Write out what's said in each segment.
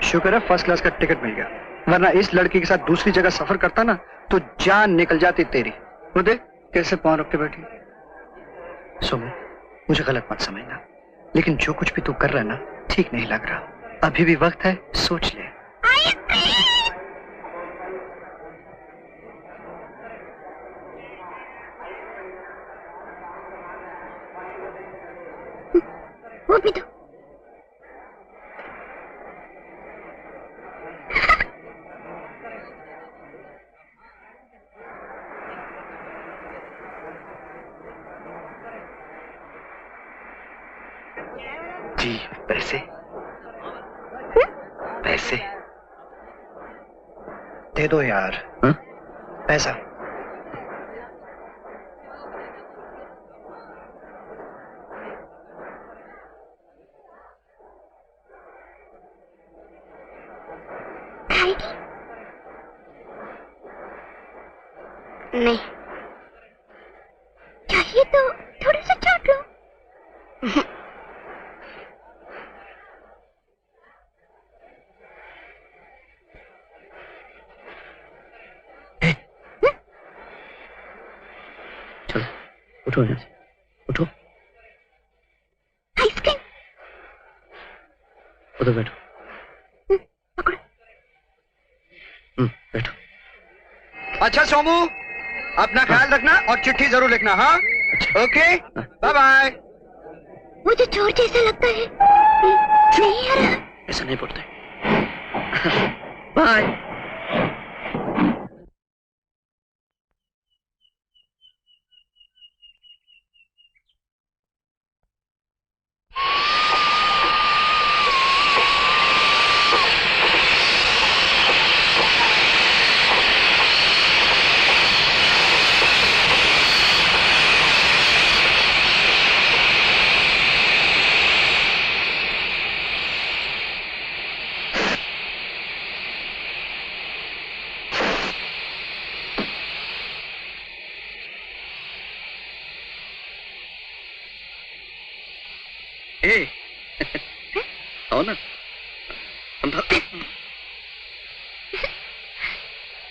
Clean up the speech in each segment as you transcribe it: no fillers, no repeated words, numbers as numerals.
शुक्र है first class का टिकट मिल गया, वरना इस लड़की के साथ दूसरी जगह सफर करता ना तो जान निकल जाती तेरी। वो देख कैसे पांव रख के बैठी। सोमू, मुझे गलत मत समझना, लेकिन जो कुछ भी तू कर रहा है ना ठीक नहीं लग रहा। अभी भी वक्त है, सोच ले। वो भी तो। जी पैसे पैसे दे दो यार। हा? पैसा नहीं चाहिए तो थोड़ा सा चाट लो। चलो उठो यहाँ से, उठो। आइसक्रीम। उधर बैठो। पकड़ो। बैठो। अच्छा सोमू, अपना ख्याल रखना और चिट्ठी जरूर लिखना। हाँ ओके, बाय बाय। मुझे चोर जैसा लगता है। नहीं यार, ऐसा नहीं बोलते। बाय। आओ ना,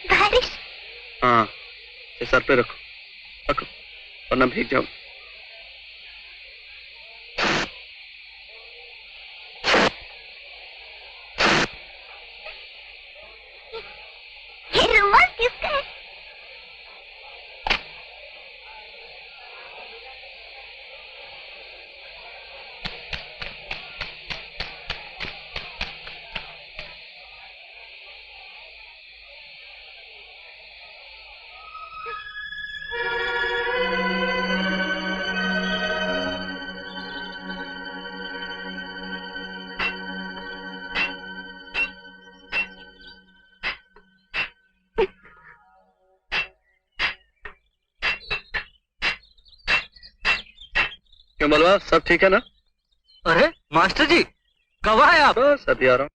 बारिश। हाँ, ये सर पे रखो, रखो, वरना भीग जाओ। ये रुमाल किसका है? क्यों बलवा, सब ठीक है ना? अरे मास्टर जी, कब आए आप? बस अभी आ रहा हूँ।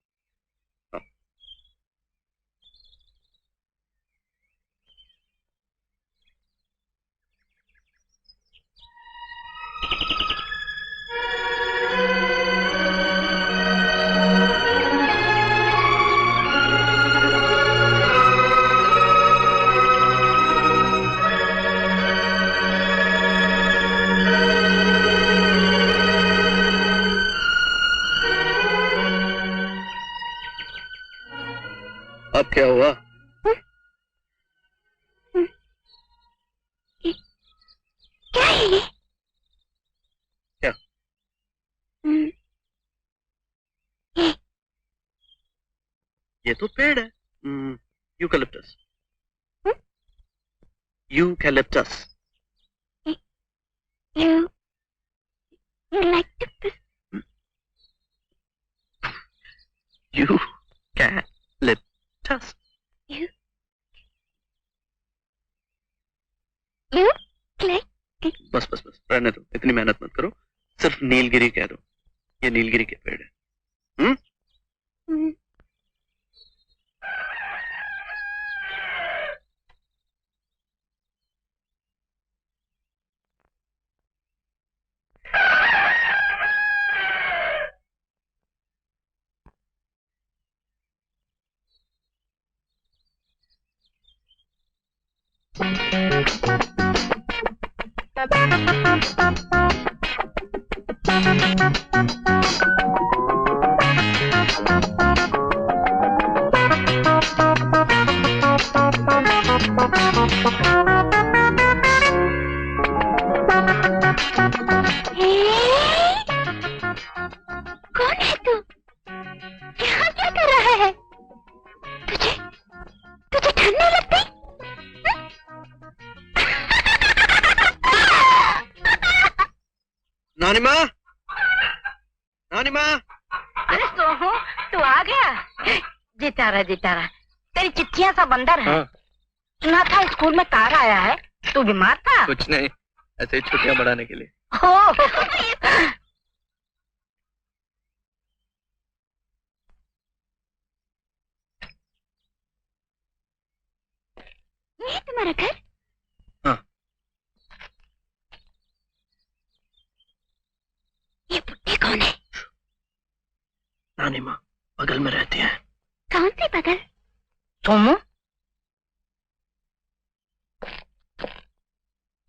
अब क्या हुआ? क्या है ये? क्या? ये तो पेड़ है, eucalyptus. Eucalyptus. You like to piss? Eucalyptus. You like? बस बस बस, रहने दो, इतनी मेहनत मत करो, सिर्फ नीलगिरी कह दो। ये नीलगिरी के पेड़ है। कौन है तू? यहाँ क्या कर रहा है? तुझे तुझे ठंड नहीं लगती? नानी माँ, नानी माँ। अरे सोहू, तू आ गया? जितारा जितारा, तेरी चिट्ठियाँ सा बंदर है। हाँ। सुना था स्कूल में कार आया है, तू बीमार था? कुछ नहीं, ऐसे ही छुट्टियां बढ़ाने के लिए। हो ये है तुम्हारा घर? हाँ। ये बुड्ढे कौन है? नानी माँ बगल में रहती है। कौन सी बगल? सोमू,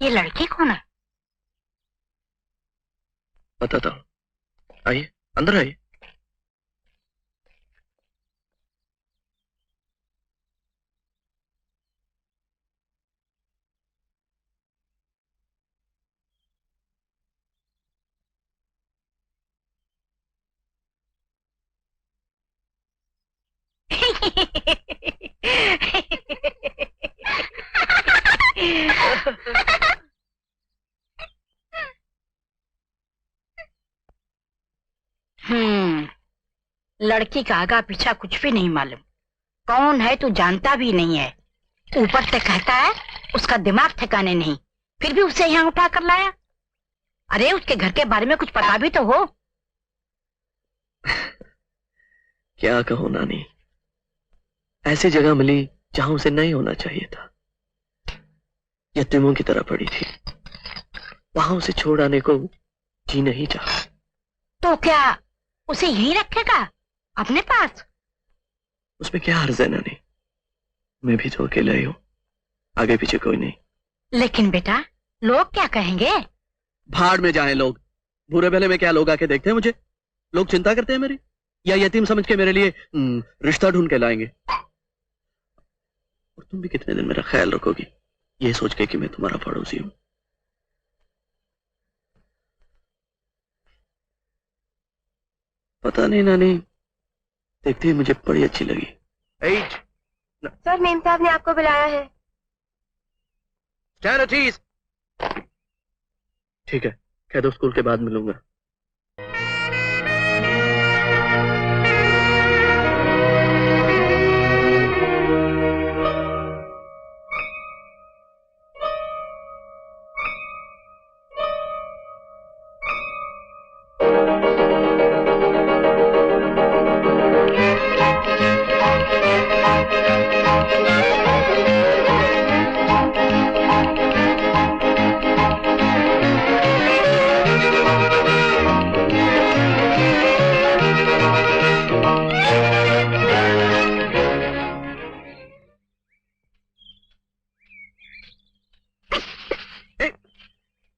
ये लड़की कौन है? बताता हूँ, आइए अंदर आइए। लड़की का आगा पीछा कुछ भी नहीं मालूम। कौन है तू जानता भी नहीं है। ऊपर से कहता है उसका दिमाग ठिकाने नहीं, फिर भी उसे यहाँ उठा कर लाया। अरे उसके घर के बारे में कुछ पता भी तो हो। क्या कहूँ नानी, ऐसी जगह मिली जहां उसे नहीं होना चाहिए था। यतीमों की तरह पड़ी थी, वहां उसे छोड़ आने को जी नहीं चाहा। तो क्या उसे यहीं रखेगा अपने पास? उसमें क्या हर्ज है नानी, मैं भी तो अकेला ही हूँ, आगे पीछे कोई नहीं। लेकिन बेटा लोग क्या कहेंगे? भाड़ में जाएं लोग, बुरे भले में क्या लोग आके देखते हैं मुझे? लोग चिंता करते हैं मेरी, या यतीम समझ के मेरे लिए रिश्ता ढूंढ के लाएंगे? और तुम भी कितने दिन मेरा ख्याल रखोगी ये सोच के कि मैं तुम्हारा पड़ोसी हूं? पता नहीं नानी, देखते ही मुझे बड़ी अच्छी लगी। सर मेम साहब ने आपको बुलाया है। ठीक है, कह दो स्कूल के बाद मिलूंगा।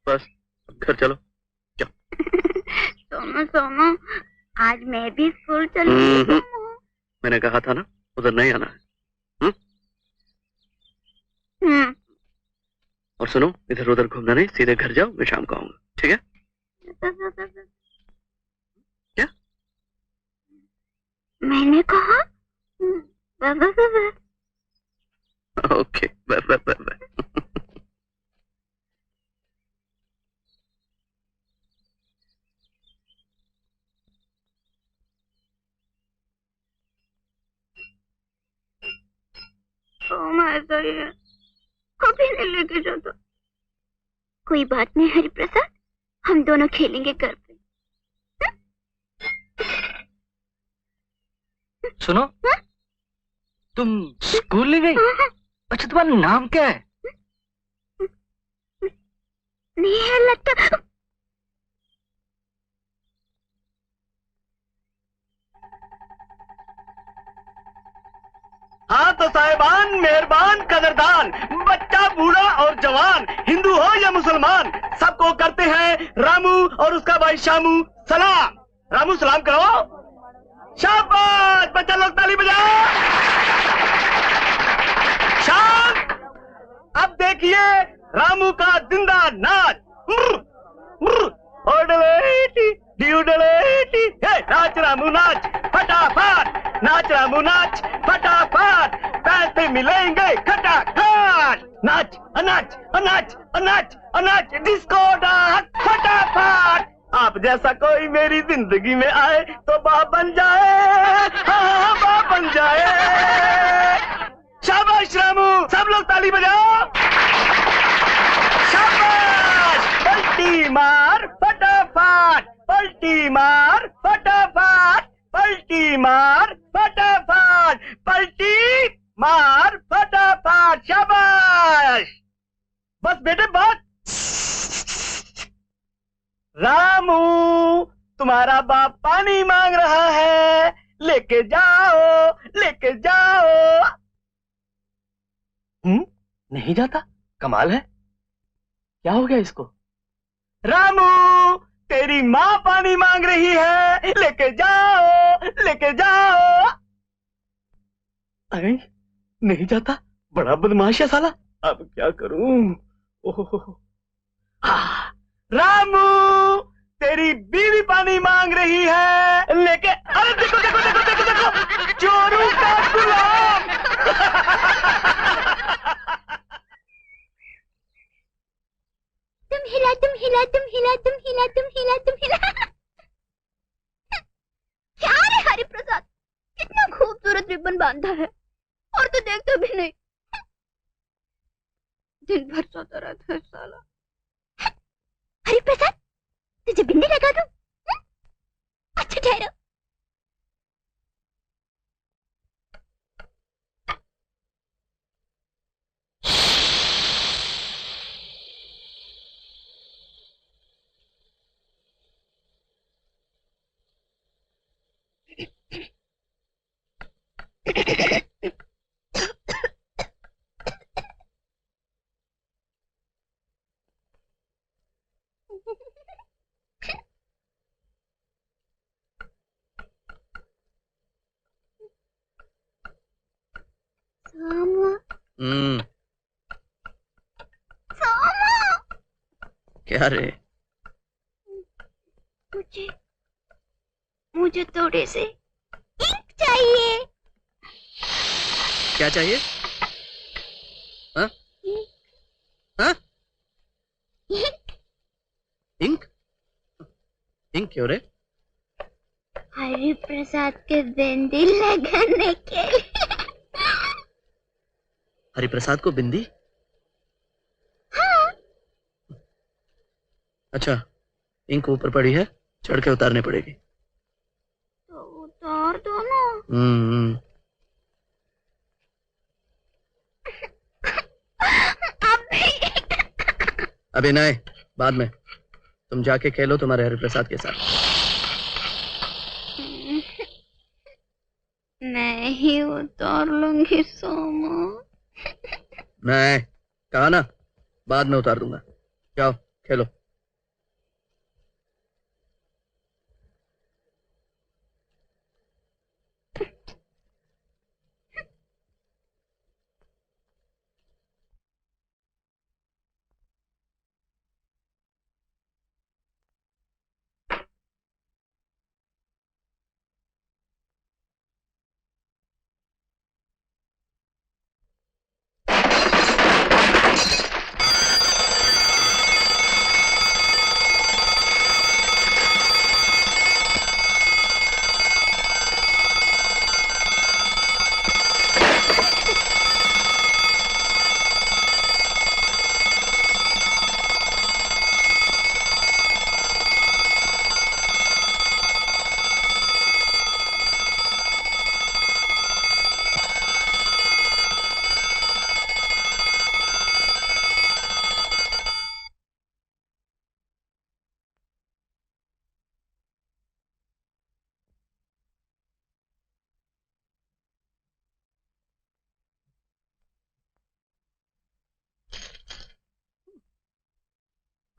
बस घर चलो। सोमो सोमो, आज मैं भी स्कूल चलूंगी। मैंने कहा था ना उधर नहीं आना है। और सुनो, इधर उधर घूमना नहीं, सीधे घर जाओ, मैं शाम को आऊंगा, ठीक है? क्या मैंने कहा? Okay, bye bye bye bye. ऐसा ही है, कभी नहीं लेके जाता। कोई बात नहीं हरि प्रसाद, हम दोनों खेलेंगे घर पे। सुनो, तुम स्कूल नहीं गई? अच्छा तुम्हारा नाम क्या है? नहीं है लगता। हाथ तो साहिबान, मेहरबान, कदरदान, बच्चा, बूढ़ा और जवान, हिंदू हो या मुसलमान, सबको करते हैं रामू और उसका भाई शामू सलाम। रामू सलाम करो। शाबाश, बच्चा लोग ताली बजाओ। शांत। अब देखिए रामू का जिंदा नाच। नाच रामू नाच, फटाफट नाच रामू नाच, फटाफट पैसे मिलेंगे खटाखट। नाच नाच नाच नाच नाच, डिस्को डांस, फटाफट। आप जैसा कोई मेरी जिंदगी में आए तो बाप बन जाए, हाँ बाप बन जाए। शाबाश रामू, सब लोग ताली बजाओ। शाबाश, पलटी मार फटाफट, पलटी मार फटाफट, पलटी मार फटाफट, पलटी मार फटाफट। शाबाश, बस बेटे बस। रामू, तुम्हारा बाप पानी मांग रहा है, लेके जाओ, लेके जाओ। नहीं जाता? कमाल है, क्या हो गया इसको? रामू, तेरी माँ पानी मांग रही है, लेके जाओ, लेके जाओ। अरे नहीं जाता, बड़ा बदमाश है साला। अब क्या करूं? ओहो। रामू, तेरी बीवी पानी मांग रही है, लेके। अरे देखो देखो देखो देखो देखो, चोरों का गुलाम। तुम हिला, तुम हिला, तुम हिला, तुम हिला, तुम हिला, तुम हिला। क्या रे हरि प्रसाद, कितना खूबसूरत रिबन बांधा है, और तो देखता भी नहीं। दिन भर सोता रहता है साला। हरि प्रसाद, तुझे बिंदी लगा दूं? अच्छा ठहरो। क्या रे? मुझे थोड़े से इंक चाहिए। क्या चाहिए? हाँ? हाँ? इंक? इंक क्यों रे? हरि प्रसाद के बिंदी लगाने के लिए। हरि प्रसाद को बिंदी? हाँ। अच्छा, इंक ऊपर पड़ी है, चढ़ के उतारनी पड़ेगी। तो उतार दो ना। अभी नहीं, बाद में। तुम जाके खेलो तुम्हारे हरि प्रसाद के साथ। मैं ही उतार लूंगी सोमो। नहीं, कहा ना, बाद में उतार दूंगा। जाओ खेलो।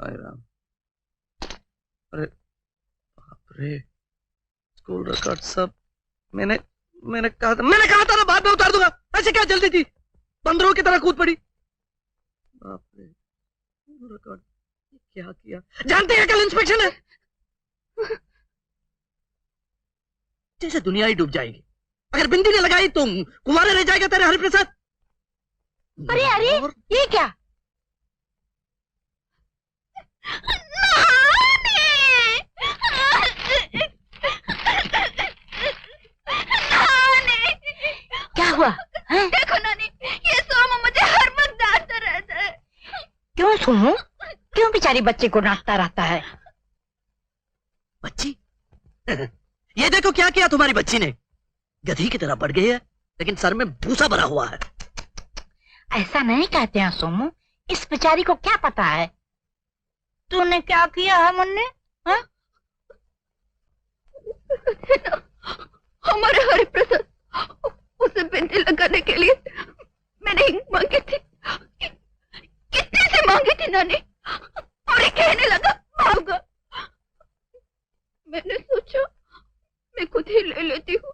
हाय राम। अरे बाप रे, स्कूल रिकॉर्ड सब मैंने कहा था ना बाद में उतार दूंगा। ऐसे क्या जल्दी थी, बंदरों की तरह कूद पड़ी। बाप रे, स्कूल रिकॉर्ड क्या किया। जानते हैं कल इंस्पेक्शन है। जैसे दुनिया ही डूब जाएगी। अगर बिंदी ने लगाई तो कुंवारे रह जाएगा तेरे हरिप्रसाद। अरे अरे, ये क्या? क्या हुआ है? देखो नानी, ये सोमू मुझे हर वक्त डांटता रहता है। क्यों सोमू? क्यों बेचारी बच्चे को डांटता रहता है? बच्ची? ये देखो क्या किया तुम्हारी बच्ची ने। गधी की तरह बढ़ गई है, लेकिन सर में भूसा भरा हुआ है। ऐसा नहीं कहते हैं सोमू, इस बेचारी को क्या पता है। तूने क्या किया है मुन्ने? हाँ? हमारे हरिप्रसाद, उसे बिंदी लगाने के लिए मैंने इंक मांगी थी। कितने से मांगी थी नानी, और ये कहने लगा भागा। मैंने सोचा मैं खुद ही ले लेती हूँ।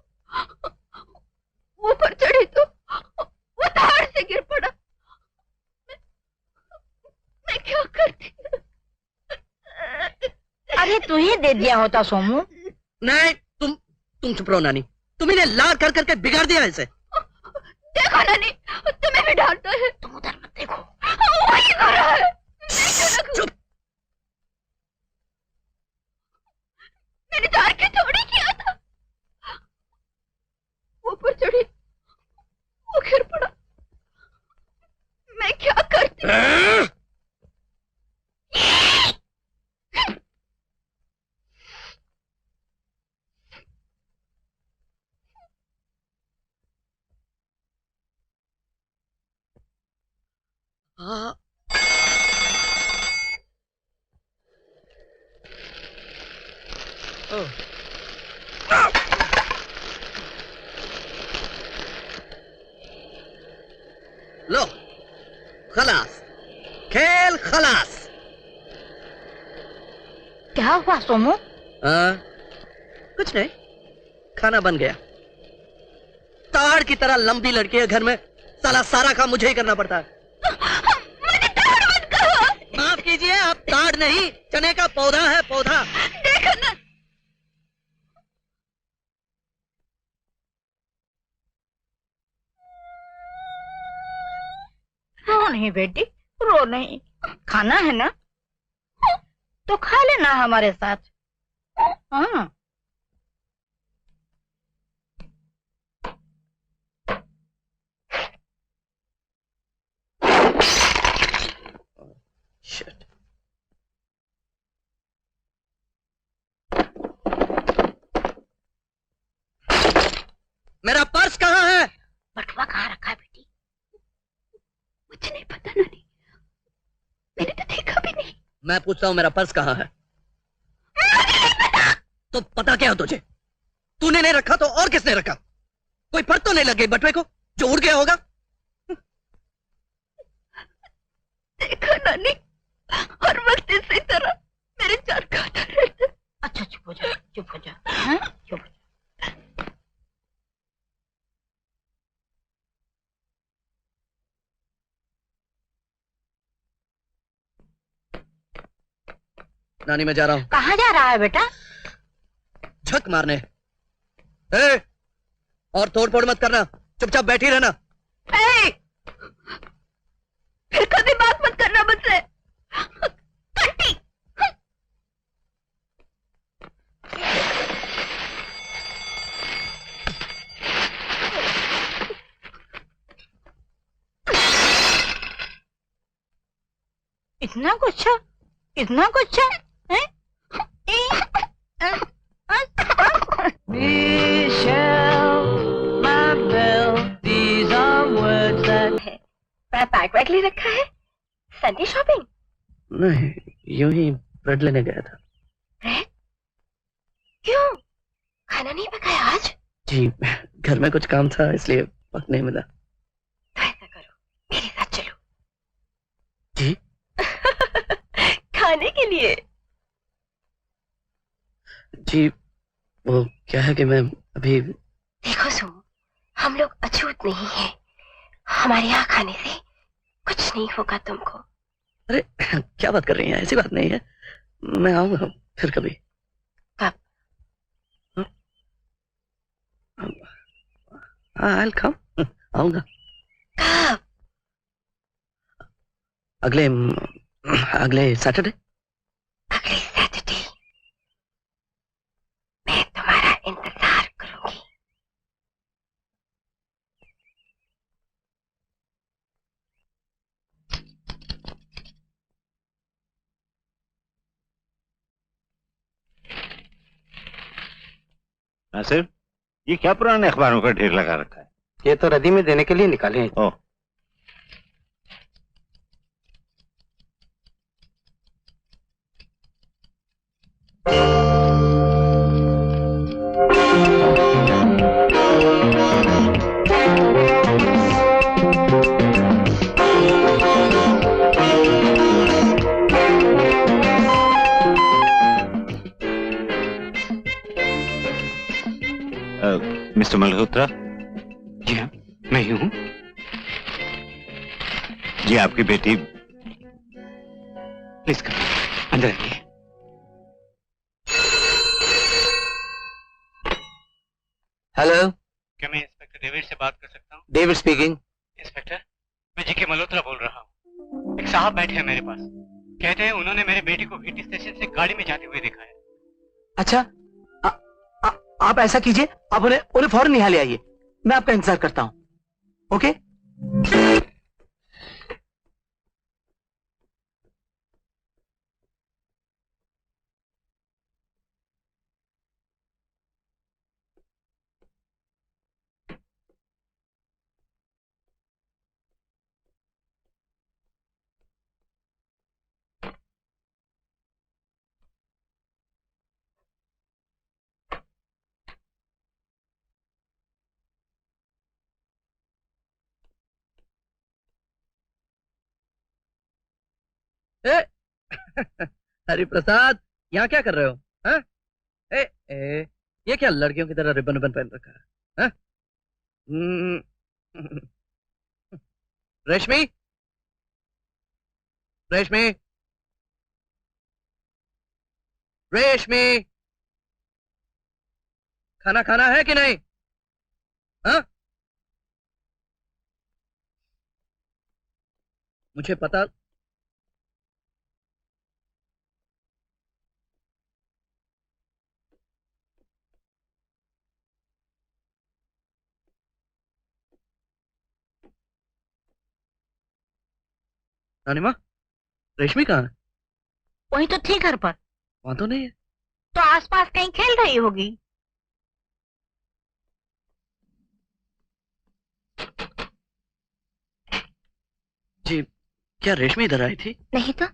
वो पर चढ़ी तो वो धाड़ से गिर पड़ा। मैं क्या करती? अरे तू ही दे दिया होता सोमू। नहीं, तुम चुप रहो नानी। तुम इन्हें लार कर करके बिगाड़ दिया इसे। देखो नानी, तुम्हें भी डांटता है। तुम उधर मत देखो। वही कर रहा है। चुप। मैंने जान के थोड़ी किया था। वो ऊपर चढ़ी, वो गिर पड़ा। मैं क्या करती? हाँ। ओह। लो, खलास, खेल खलास। क्या हुआ सोमू? कुछ नहीं, खाना बन गया। ताड़ की तरह लंबी लड़की है घर में, सारा काम मुझे ही करना पड़ता है। मुझे ताड़ मत कहो। माफ कीजिए, आप ताड़ नहीं, चने का पौधा है, पौधा। देखो ना, रो नहीं बेटी, रो नहीं। खाना है ना, तो खा लेना हमारे साथ। हाँ। Shit. मेरा पर्स कहाँ है? बटुआ कहाँ रखा है बेटी? मुझे नहीं पता नानी, मैंने तो देखा भी नहीं। मैं पूछता हूँ, मेरा पर्स कहाँ है? तो पता क्या हो तुझे? तूने नहीं रखा तो और किसने रखा? कोई फर्क तो नहीं लगे बटुए को जो उड़ गया होगा? देखा नानी, हर वक्त इसी तरह मेरे चार खाता रहता है। अच्छा चुप हो जा, चुप हो जा। हाँ? चुप हो जा। नानी मैं जा रहा हूँ। कहाँ जा रहा है बेटा? झक मारने। ए, और तोड़ फोड़ मत करना, चुपचाप बैठी रहना। ए! फिर कभी बात मत करना मुझसे। कंटी! इतना गुस्सा, इतना गुस्सा है? पैक वैक ले रखा है? Sunday shopping? नहीं, यूं ही ब्रेड लेने गया था। ब्रेड? क्यों? खाना नहीं पकाया आज? जी, घर में कुछ काम था इसलिए वक्त नहीं मिला। तो ऐसा करो, मेरे साथ चलो। जी? खाने जाने के लिए। जी वो क्या है कि मैं अभी देखो सोमू, हम लोग अछूत नहीं है। हमारे यहाँ खाने से कुछ नहीं होगा तुमको। अरे क्या बात कर रही हैं, ऐसी बात नहीं है। मैं आऊंगा फिर कभी। कब? I'll come. आऊंगा। कब? अगले अगले सैटरडे। अगले सैटरडे। मैं तुम्हारा इंतजार करूंगी। नासिर, ये क्या पुराने अखबारों का ढेर लगा रखा है? ये तो रद्दी में देने के लिए निकाले हैं। ओह, मिस्टर मल्होत्रा। जी हाँ, मैं ही हूँ। जी आपकी बेटी। प्लीज करो, अंदर आइए। हेलो, क्या मैं इंस्पेक्टर डेविड से बात कर सकता हूँ? David speaking. इंस्पेक्टर, मैं जीके मल्होत्रा बोल रहा हूँ। एक साहब बैठे हैं मेरे पास, कहते हैं उन्होंने मेरे बेटे को वीटी स्टेशन से गाड़ी में जाते हुए देखा है। अच्छा, आप ऐसा कीजिए, आप उन्हें फौरन यहाँ ले आइए। मैं आपका इंतजार करता हूँ। ओके? हरि प्रसाद, यहाँ क्या कर रहे हो? हाँ? ये क्या लड़कियों की तरह रिबन रिबन पहन रखा है? हाँ? रेशमी, रेशमी, रेशमी, खाना खाना है कि नहीं? हाँ? मुझे पता। नानी माँ, रेशमी कहाँ है? वही तो थी घर पर। वहां तो नहीं है। तो आसपास कहीं खेल रही होगी। जी, क्या रेशमी इधर आई थी? नहीं तो।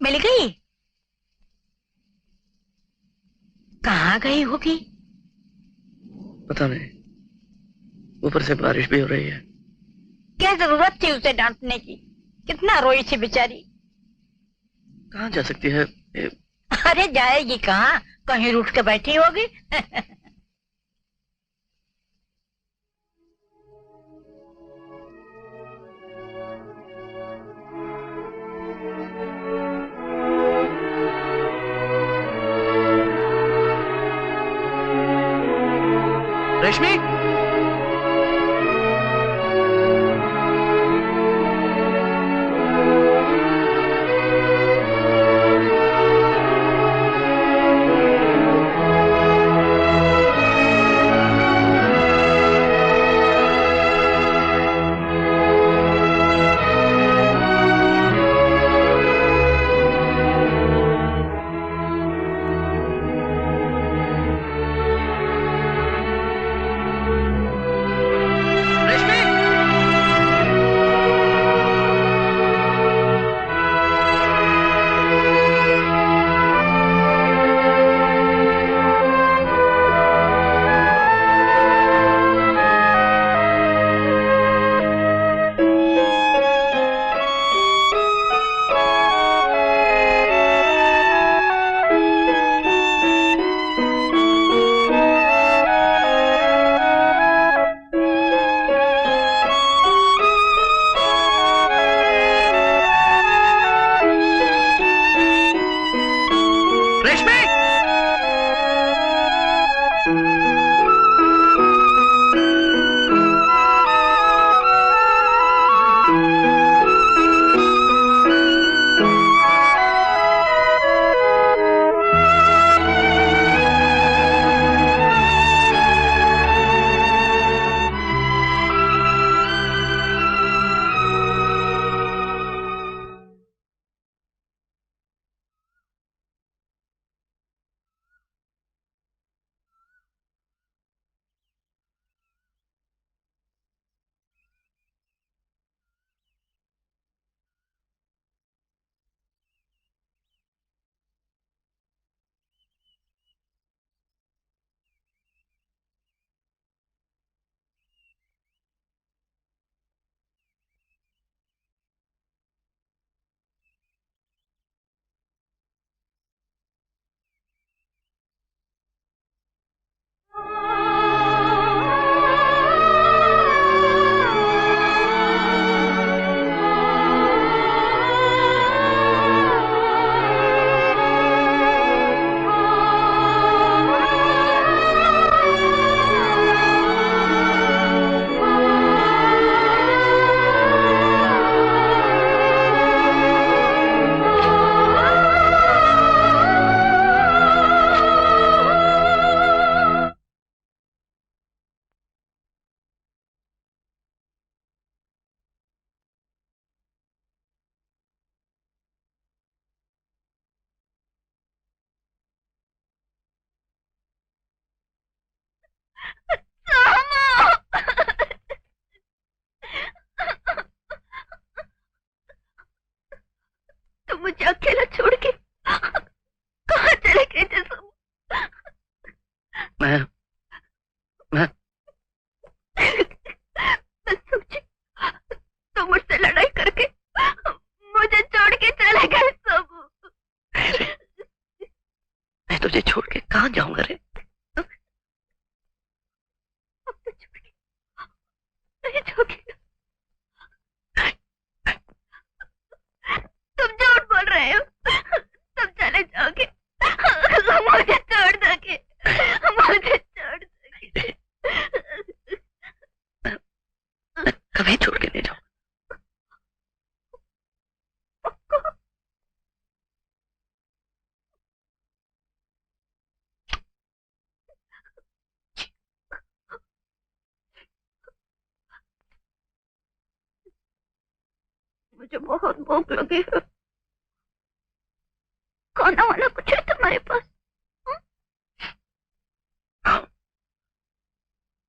मिल गई? कहाँ गई होगी? पता नहीं, ऊपर से बारिश भी हो रही है। क्या जरूरत थी उसे डांटने की? कितना रोई थी बेचारी। कहाँ जा सकती है? अरे जाएगी कहाँ, कहीं रूठ के बैठी होगी। रेशमी, मुझे अकेला छोड़ के कहाँ चले गए थे सब? मैं मैं समझी तो मुझसे लड़ाई करके मुझे छोड़ के चले गए सब। अरे, मैं तुझे छोड़ के कहाँ जाऊंगा रे? नहीं छोड़ेगा। तुम झूठ बोल रहे हो। तुम चले जाओगे, मुझे छोड़ दोगे, मुझे छोड़ दोगे। मैं कभी छोड़ के नहीं जाऊंगा। मुझे बहुत भूख लगी है। खाना वाला कुछ है तुम्हारे पास?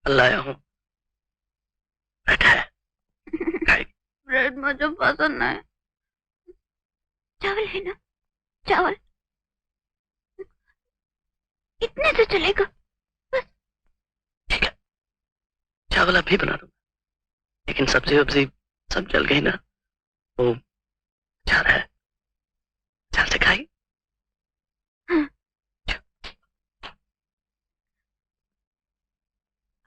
लाया हूँ, बैठा है। ब्रेड मुझे पसंद है। चावल है ना? चावल इतने से चलेगा? ठीक है, चावल अभी बना दूंगा, लेकिन सब्जी वब्जी सब जल गई ना, वो अच्छा है। चाल से खाई?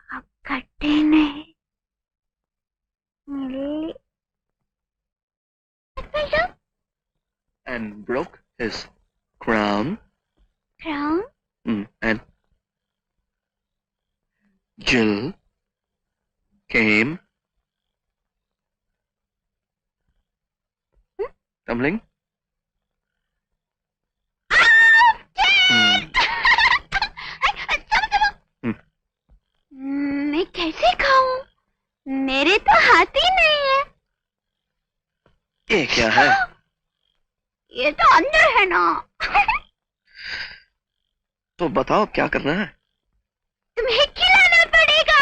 अब खट्टे नहीं मिली। And broke his crown. Crown? And Jill came. Tumbling. मैं कैसे खाऊं? मेरे तो हाथ ही नहीं है। ये क्या है? ये तो अंदर है ना। तो बताओ क्या करना है? तुम्हें खिलाना पड़ेगा।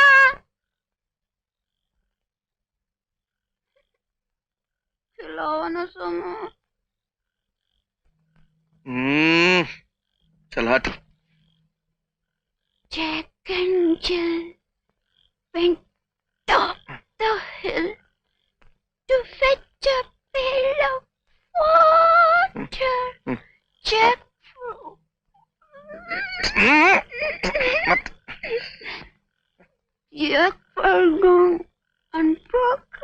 खिलाओ ना सोनू। चल हट। Jack and Jill went up the hill to fetch a pail of water. Jack Jack fell down and broke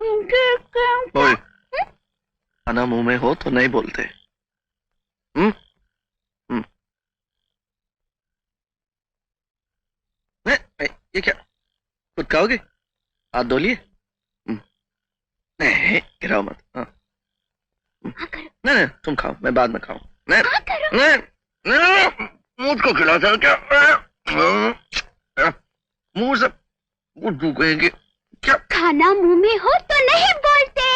his crown. ओए, खाना मुंह में हो तो नहीं बोलते। ये क्या, खुद खाओगे? हाथ धो लिए? नहीं, गिराओ मत। हाँ। नहीं, तुम खाओ, मैं बाद में खाऊं। नहीं, मुझको खिलाता क्या? मुंह से बुद्धू कहेंगे क्या? खाना मुंह में हो तो नहीं बोलते।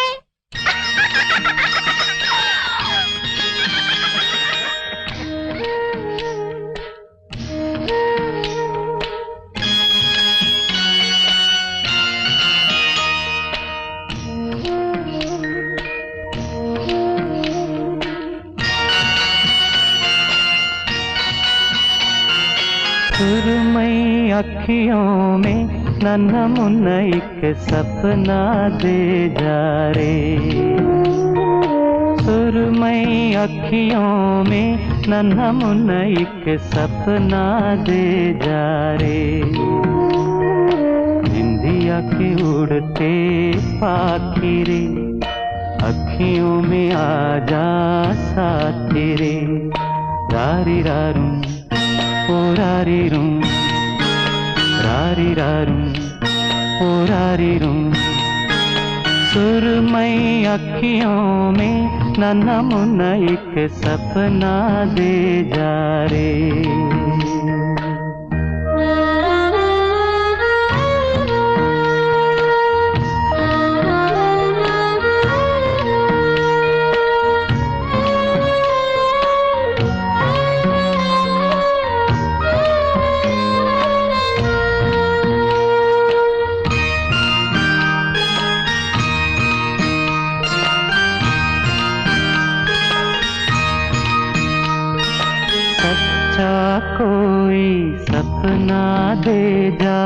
सुरमई अखियों में नन्हा मुन्ना एक सपना दे जा रे। सुरमई अखियों में नन्हा मुन्ना एक सपना दे जा रे। इंडिया के उड़ते पाखी रे, अखियों में आ जा साथी रे। रारी रारू ओ रारी रू, रारी रारू ओ रारी रू। सुरमई अखियों में नन्हा मुन्ना एक सपना दे जा रे। कोई सपना दे जा,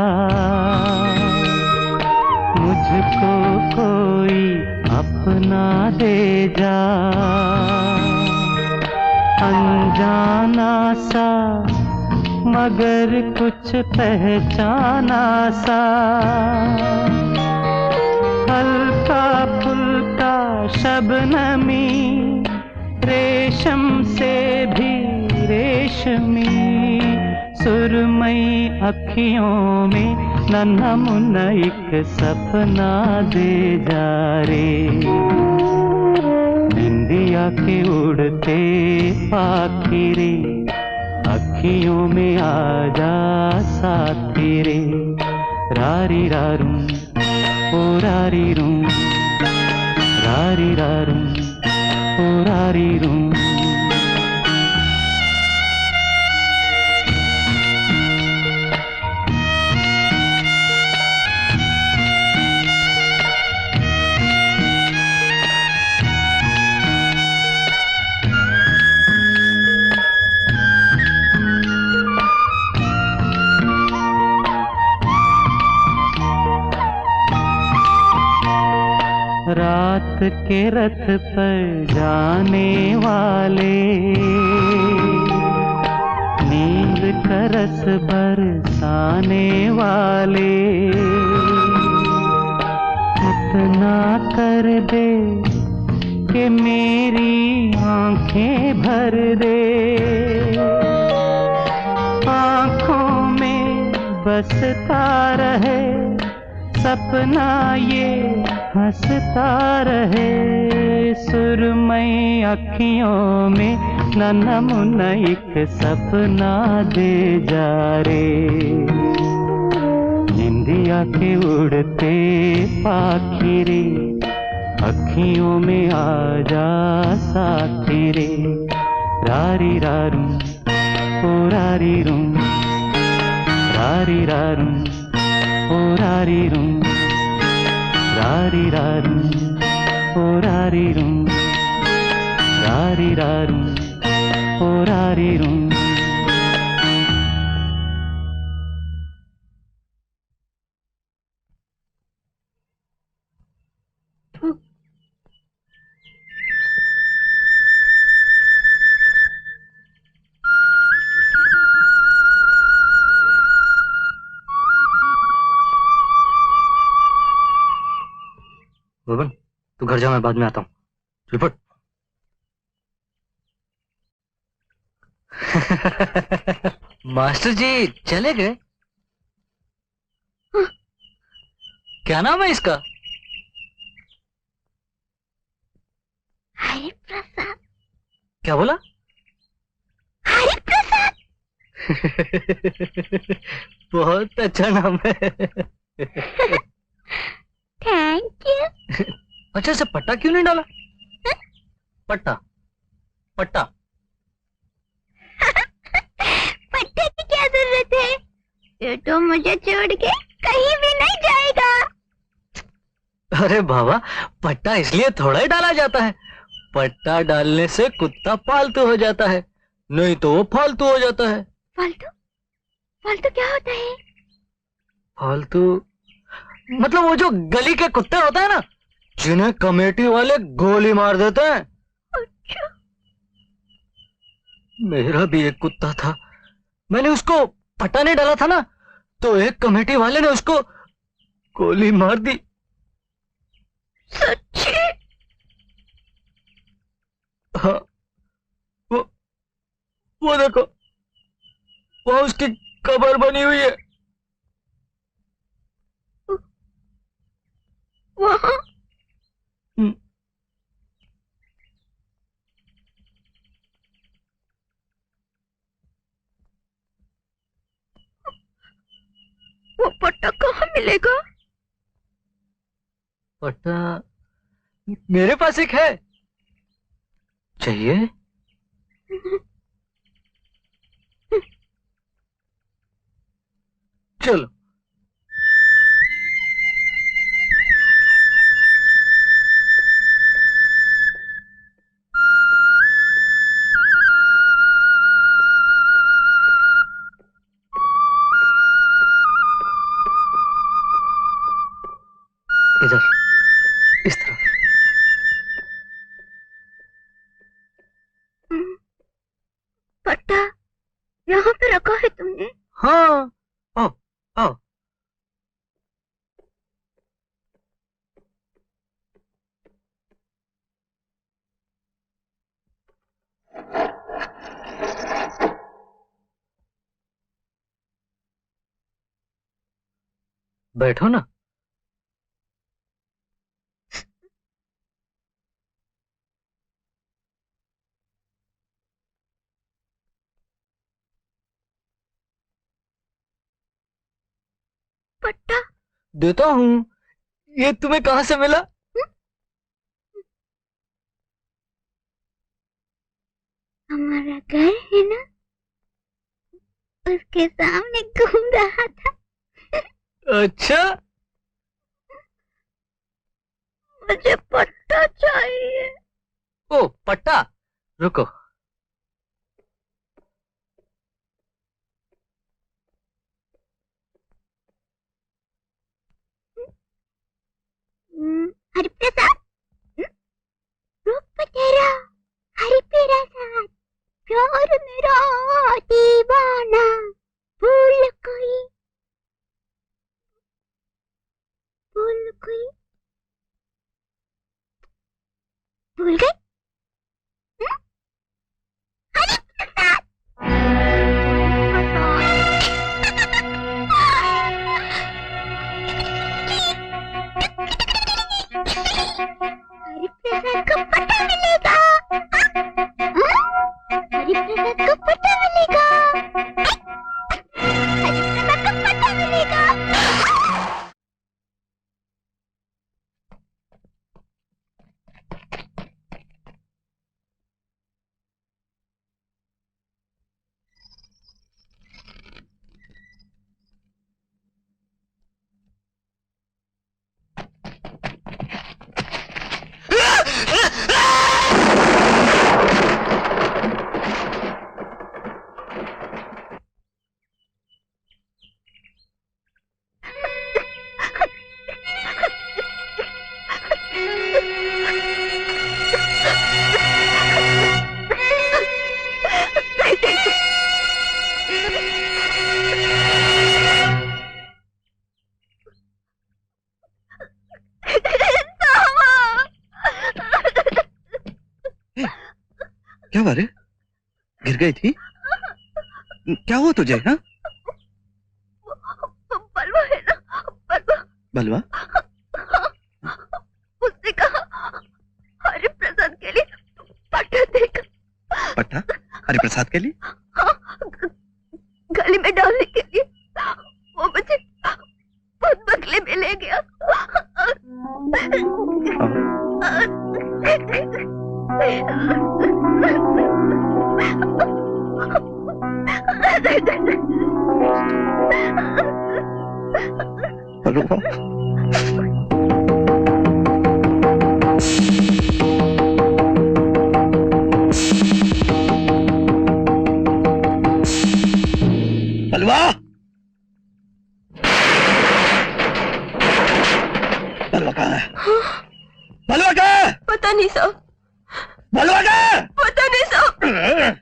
मुझको कोई अपना दे जा, अनजाना सा मगर कुछ पहचाना सा, हल्का फुल्का शबनमी, रेशम से भी रेशमी, सुरमई अखियों में नन्हा मुन्ना एक सपना दे जा रे, इंडिया के उड़ते पाखी रे, अखियों में आजा साथी रे, रारी रारू ओ रारी रू, रारी रारू ओ रारी रू। रात के रथ पर जाने वाले, नींद का रस बरसाने वाले, इतना कर दे कि मेरी आंखें भर दे, आंखों में बसता रहे सपना ये हंसता रहे, सुरमई अखियों में नन्हा मुन्ना एक सपना दे जा रे, इंडिया के उड़ते पाखी रे, अखियों में आजा साथी रे, रारी रारू ओ रारी रू, रारी रारू ओ रारी रू, रारी रारू ओ रारी रू, रारी रारू ओ रारी रू। बबन, तू घर जा, मैं बाद में आता हूँ। रिपोर्ट। मास्टर जी चले गए? क्या नाम है इसका? हरि प्रसाद। क्या बोला? हरि प्रसाद। बहुत अच्छा नाम है। Thank you. अच्छा, इसे पट्टा क्यों नहीं डाला? पट्टा पट्टा। पट्टे की क्या जरूरत है? ये तो मुझे छोड़ के कहीं भी नहीं जाएगा। अरे बाबा, पट्टा इसलिए थोड़ा ही डाला जाता है। पट्टा डालने से कुत्ता पालतू हो जाता है, नहीं तो वो फालतू हो जाता है। फालतू? फालतू क्या होता है? फालतू मतलब वो जो गली के कुत्ते होते हैं ना, जिन्हें कमेटी वाले गोली मार देते हैं। अच्छा। मेरा भी एक कुत्ता था, मैंने उसको पट्टा नहीं डाला था ना, तो एक कमेटी वाले ने उसको गोली मार दी। सच्ची? हाँ, वो देखो, वहां उसकी कब्र बनी हुई है। वहाँ? वो पट्टा कहाँ मिलेगा? पट्टा मेरे पास एक है, चाहिए? चलो। हाँ। आओ आओ। बैठो ना। पट्टा देता हूँ। ये तुम्हें कहाँ से मिला? हमारा घर है ना, उसके सामने घूम रहा था। अच्छा। मुझे पट्टा चाहिए। ओ पट्टा, रुको। हरिप्रसाद, रुक तेरा हरिप्रसाद, प्यार मेरा दीवाना, भूल कोई भूल गई। हरिप्रसाद हरिप्रसाद को पता मिलेगा। हरिप्रसाद को पता मिलेगा। हरिप्रसाद को पता मिलेगा। क्या बात है? गिर गई थी? क्या हुआ तुझे? हाँ, बलवा है ना, बलवा। बलवा? उसने कहा हरिप्रसाद के लिए पट्टा देगा। पट्टा हरिप्रसाद के लिए? हाँ, गली में डालने के लिए। वो मुझे खुद बदले में ले गया। बलवा, बलवा, बलवा कहाँ है? बलवा कहाँ है? पता नहीं साहब, बलवा कहाँ है? पता नहीं साहब।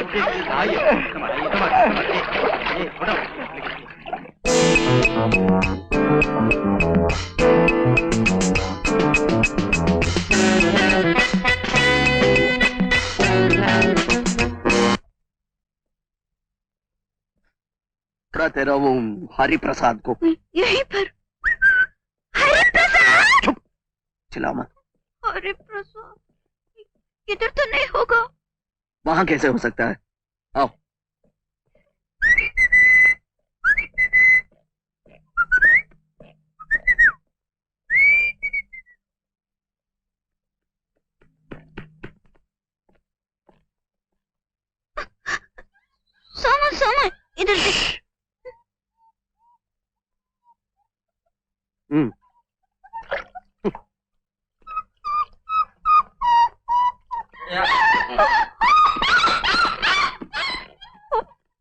थोड़ा तेरा वो हरि प्रसाद को यहीं पर। हरे प्रसाद। चिल्ला मत। हरे प्रसाद इधर तो नहीं होगा। वहां कैसे हो सकता है? आओ। सामान सामान इधर देख।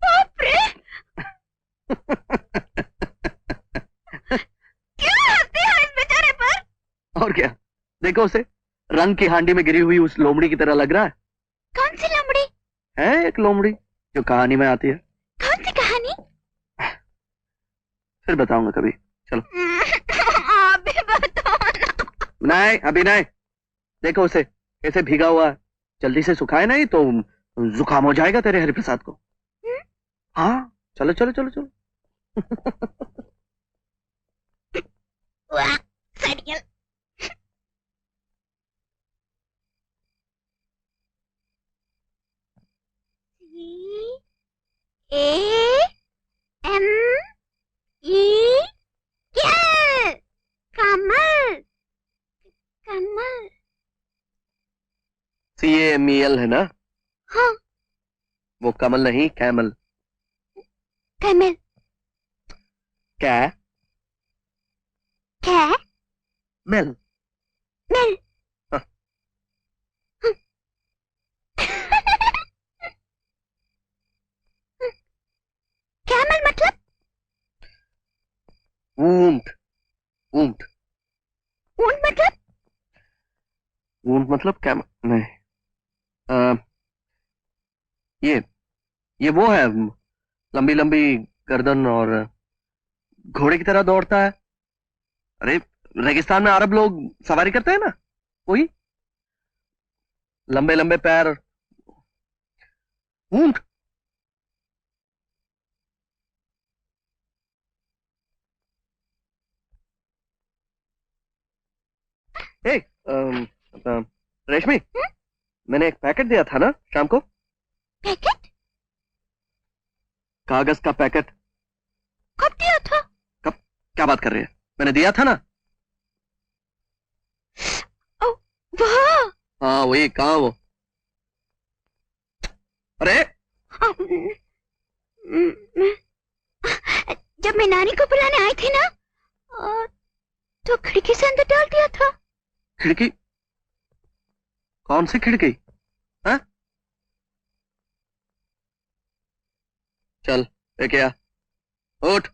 बाप रे क्यों हंसते हो इस बेचारे पर? और क्या, देखो उसे, रंग की हांडी में गिरी हुई उस लोमड़ी की तरह लग रहा है। कौन सी लंबड़ी? है एक लोमड़ी जो कहानी में आती है। कौन सी कहानी? फिर बताऊंगा कभी। चलो। आप भी बताओ ना। नहीं अभी नहीं। देखो उसे कैसे भीगा हुआ है, जल्दी से सुखाए नहीं तो जुकाम हो जाएगा तेरे हरिप्रसाद को। हाँ चलो चलो चलो चलो। वाह, सड़ियल। CAMEL। कमल कमल। CAMEL है ना? हाँ वो कमल नहीं, कैमल। कमल। क्या? क्या? मेल। मिल। हाँ। कैमल मतलब? ऊंट। ऊंट। ऊंट मतलब? ऊंट मतलब कैमल नहीं। ये वो है, लंबी लंबी गर्दन और घोड़े की तरह दौड़ता है। अरे रेगिस्तान में अरब लोग सवारी करते हैं ना, वही लंबे लंबे पैर। ऊंट। ए, रेशमी, मैंने एक पैकेट दिया था ना शाम को। पैकेट? कागज का पैकेट। कब दिया था? कब? क्या बात कर रही है? मैंने दिया था ना। ओ, वाह। हाँ वही, कहाँ वो? अरे जब मैं नानी को बुलाने आई थी ना, तो खिड़की से अंदर डाल दिया था। खिड़की? कौन सी खिड़की? हाँ? चल लेके आ, उठ।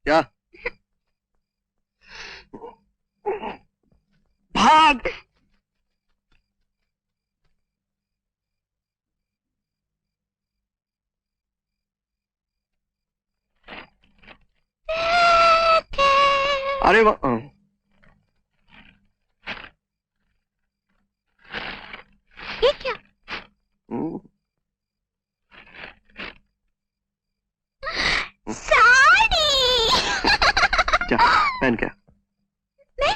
क्या? भाग। अरे ये क्या? साड़ी। क्या पहन? क्या मैं?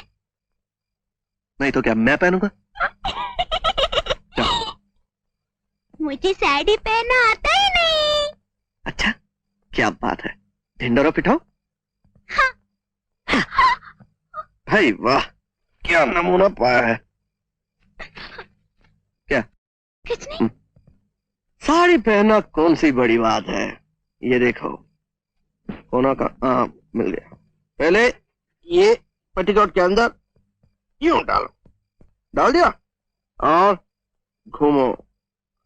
नहीं तो क्या मैं पहनूंगा? क्या? मुझे साड़ी पहनना आता ही नहीं। अच्छा क्या बात है, ढिंडोरा पिटाओ। हाँ। भाई वाह, क्या नमूना पाया है। क्या? कुछ नहीं। साड़ी पहनना कौन सी बड़ी बात है। ये देखो कोना का, हाँ मिल गया। पहले ये पेटीकोट के अंदर यूं डालो, डाल दिया और घूमो।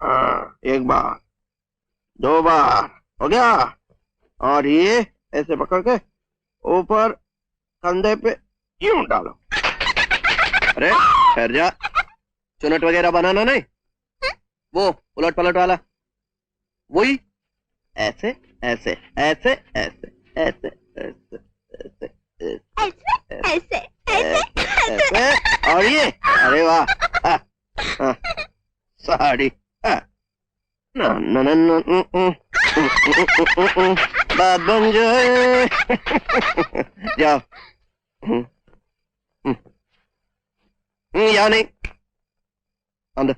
हाँ, एक बार, दो बार, हो गया। और ये ऐसे पकड़ के ऊपर कंधे पे यूं डालो। अरे ठहर जा, चुनट वगैरह बनाना नहीं, वो उलट पलट वाला, वही। ऐसे ऐसे ऐसे ऐसे ऐसे ऐसे ऐसे ऐसे ऐसे ऐसे और ये, अरे वाह, साड़ी, ना ना ना ना, बात बन जाए। जाओ। या नहीं, अंदर।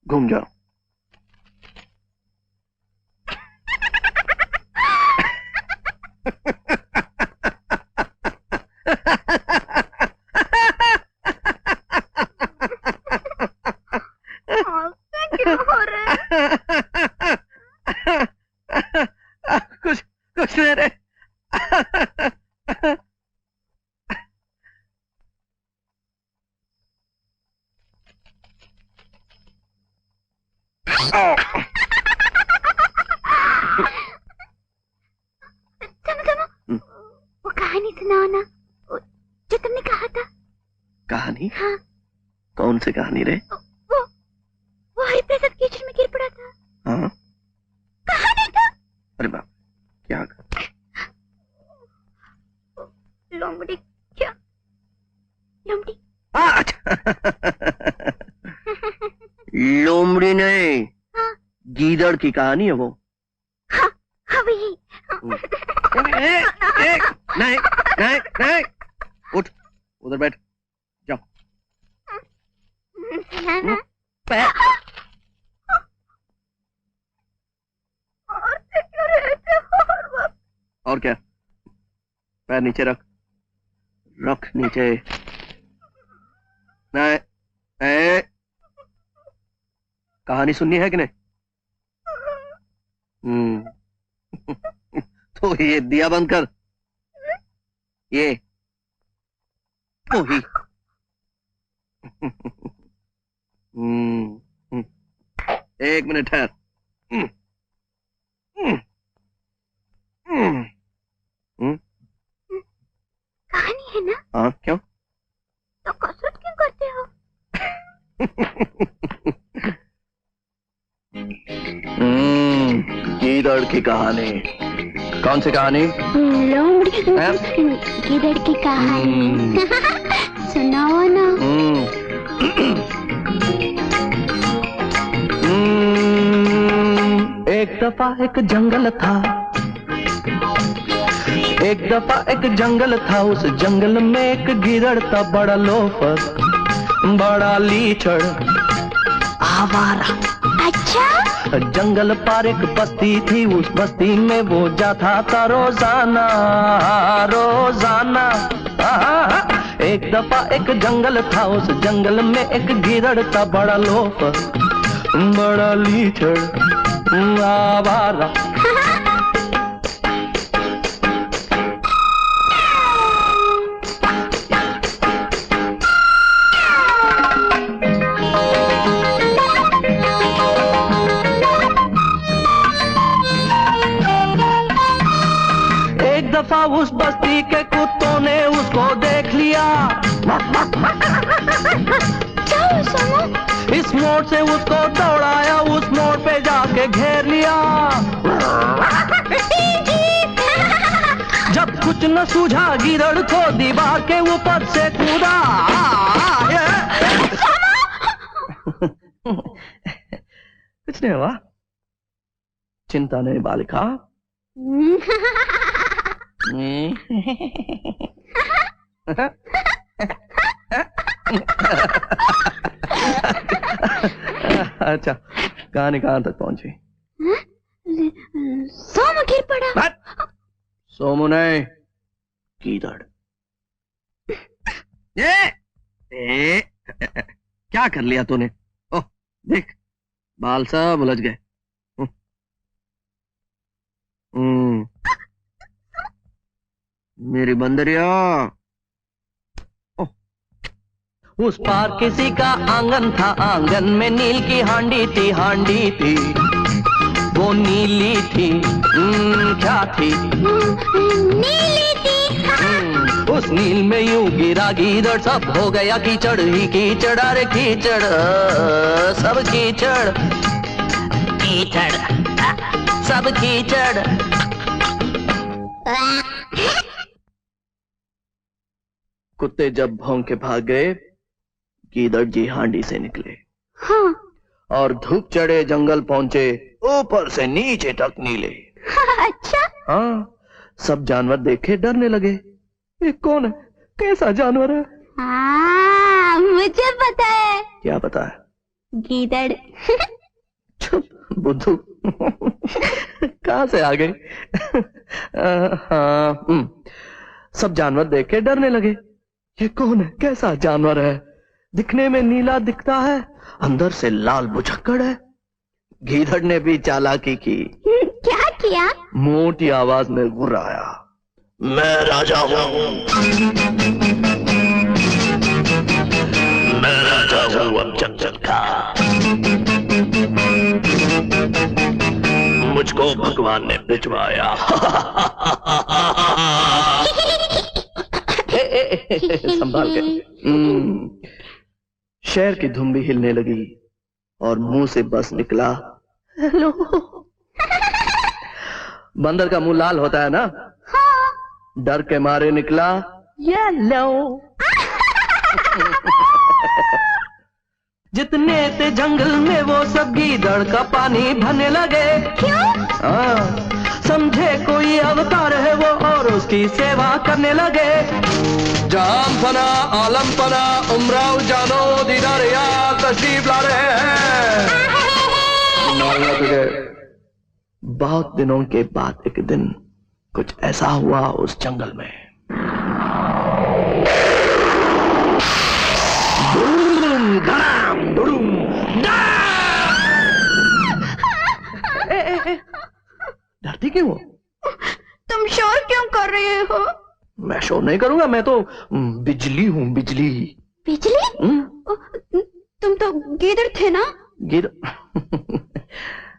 घूम जाओ। क्यों हो रहा है? कुछ कुछ नहीं रे। वो कहानी सुनाओ ना, जो तुमने कहा था। कहानी? हाँ। कौन सी कहानी रे? वो हरिप्रसाद कीचड़ में गिर पड़ा था। हाँ, कहानी था। अरे बाप, क्या? लोमड़ी क्या? लोमड़ी? हाँ, अच्छा। लोमड़ी नहीं, हाँ। गीदड़ की कहानी है वो। हाँ, हाँ वही। नहीं नहीं नहीं, उठ, उधर बैठ, जाओ। सुनाना। और क्या? पैर नीचे रख, रख नीचे। नहीं, कहानी सुननी है कि नहीं? तो ये दिया बंद कर। ये वही। एक मिनट ठहर। कहानी है ना? हाँ, क्यों? तो कसरत क्यों करते हो? गीदड़ की कहानी। कौन सी कहानी? गीदड़ की कहानी। सुनाओ ना। एक दफा एक जंगल था, एक दफा एक जंगल था, उस जंगल में एक गीदड़ था, बड़ा लोफर, बड़ा लीचड़, आवारा। अच्छा? जंगल पार एक बस्ती थी, उस बस्ती में वो जाता था रोजाना रोजाना। एक दफा एक जंगल था, उस जंगल में एक गीदड़ था, बड़ा लोफर, बड़ा लीचड़, आवारा। एक दफा उस बस्ती के कुत्तों ने उसको देख लिया, इस मोड़ से उसको दौड़ाया, उस मोड़ पे जाके घेर लिया। जब कुछ न सूझा गीदड़ को दीवार के ऊपर से कूदा। कुछ नहीं हुआ, चिंता नहीं बालिका। अच्छा, कहानी कहाँ तक पहुंची? सोमू गिर पड़ा। सोमू नहीं, गीदड़। ए, क्या कर लिया तूने? ओह, देख, बाल सब उलझ गए। मेरी बंदरिया। उस पार किसी का आंगन था, आंगन में नील की हांडी थी, हांडी थी, वो नीली थी। क्या थी? नीली थी। उस नील में यूं गिरा गीदड़, सब हो गया कीचड़ ही कीचड़। अरे कीचड़, सब कीचड़, कीचड़, सब कीचड़। कुत्ते जब भौंक के भाग गए, गीदड़ जी हांडी से निकले। हाँ। और धूप चढ़े जंगल पहुंचे, ऊपर से नीचे तक नीले। अच्छा? हाँ, सब जानवर देखे डरने लगे। ये कौन है? कैसा जानवर है? हाँ, मुझे पता है। क्या पता है? गीदड़। चुप बुद्धू। कहाँ से आ गई? हाँ, सब जानवर देख के डरने लगे। ये कौन है? कैसा जानवर है? दिखने में नीला दिखता है, अंदर से लाल बुझक्कड़ है। गीदड़ ने भी चालाकी की। क्या किया? मोटी आवाज में गुर्राया, मैं राजा हूँ, मैं राजा हूँ अब जंगल का। मुझको भगवान ने भिजवाया। संभाल के। शेर की धुन भी हिलने लगी और मुंह से बस निकला, हेलो। बंदर का मुंह लाल होता है ना? हाँ। डर के मारे निकला, येलो। जितने थे जंगल में वो सब गीदड़ का पानी भरने लगे। क्यों? हाँ, समझे कोई अवतार है वो और उसकी सेवा करने लगे। जाम फना आलम फना उमराव जानो दीदारिया तशरीफ ला रहे हैं। तुझे बहुत दिनों के बाद एक दिन कुछ ऐसा हुआ उस जंगल में। डरती क्यों? तुम शोर क्यों कर रहे हो? मैं शोर नहीं करूंगा, मैं तो बिजली हूँ, बिजली। बिजली? तुम तो गिदड़ थे ना? गिर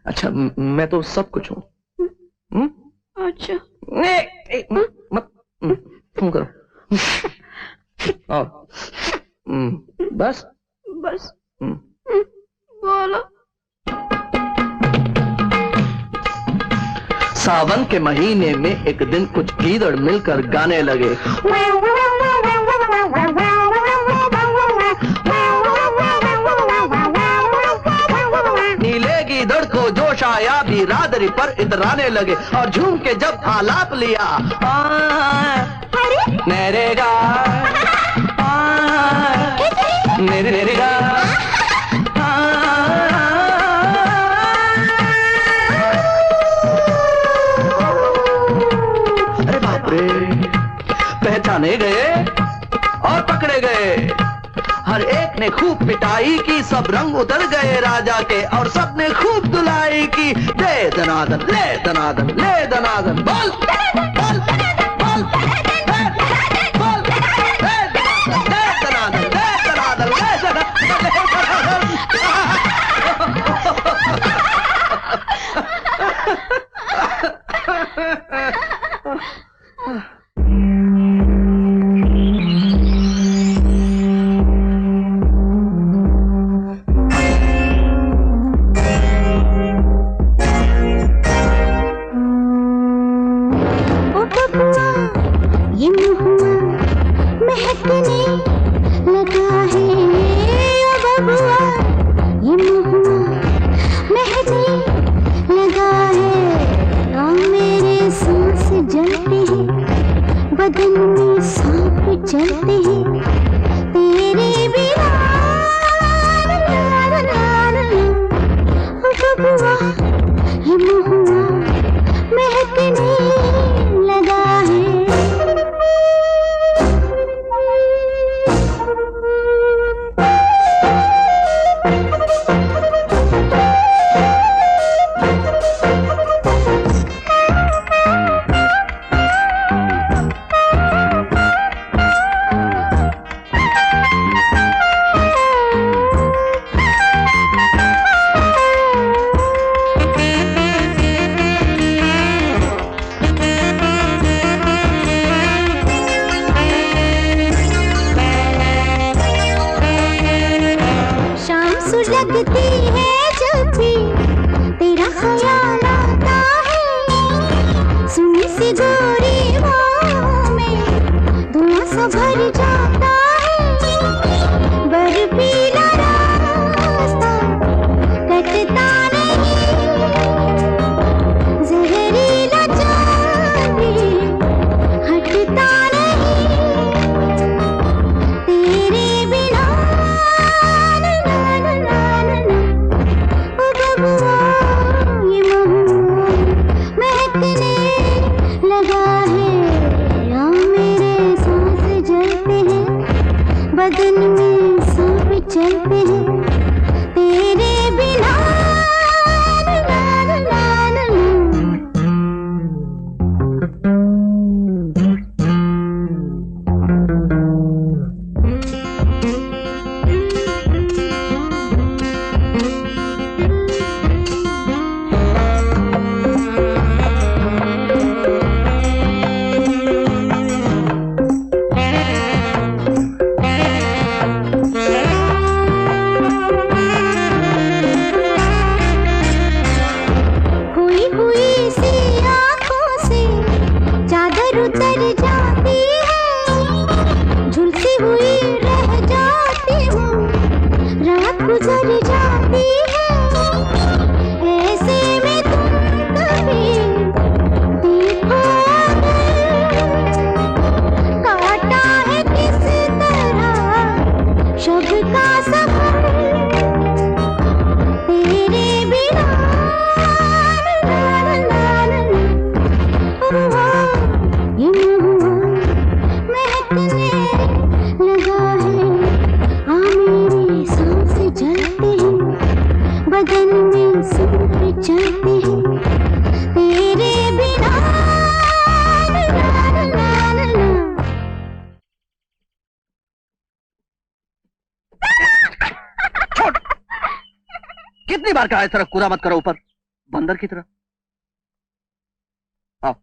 अच्छा, मैं तो सब कुछ हूँ। अच्छा। मत तुम करो। और बस बस बोलो। सावन के महीने में एक दिन कुछ गीदड़ मिलकर गाने लगे। नीले गीदड़ को जोश आया, बिरादरी पर इतराने लगे और झूम के जब आलाप लिया, नरेगा नरेगा, अरे बाप रे, पहचाने गए और पकड़े गए। हर एक ने खूब पिटाई की, सब रंग उतर गए राजा के और सबने खूब धुलाई की। दे दनादन, ले दनादन, ले दनादन, बोल बोल बोल, बोल, ले दनादन, ले दनादन, ले दनादन। ये महुआ महकने लगा है, ओ बबुआ ये महुआ महकने लगा है। और मेरे सांस जलते हैं, बदन में सांप चलते हैं, तेरे बिना ओ बबुआ ये महुआ महकने लगा है। लगती है जब भी तेरा ख्याल आता है, सुनी सी गोरी बाहों में धुआं सा भर जाता है। बर्फीला रास्ता कटता नहीं, जहरीला जाने हटता नहीं, तेरे बिना ये महुआ महकने लगा है। या मेरे सांस जलते हैं, बदन में सांप चलते हैं, तेरे बिना उतर जाती है, झुलसी हुई रह जाती हूँ, रात गुजर जाती है। ऐसे में तुम कभी देखो काटा है किस तरह शब का सफर, तेरे बिना ये महुआ महकने लगा है। हाँ मेरे सांस जलते हैं, बदन में सांप चलते हैं, तेरे बिना कितनी बार कहा इस तरह कूड़ा मत करो ऊपर, बंदर की तरह। आओ।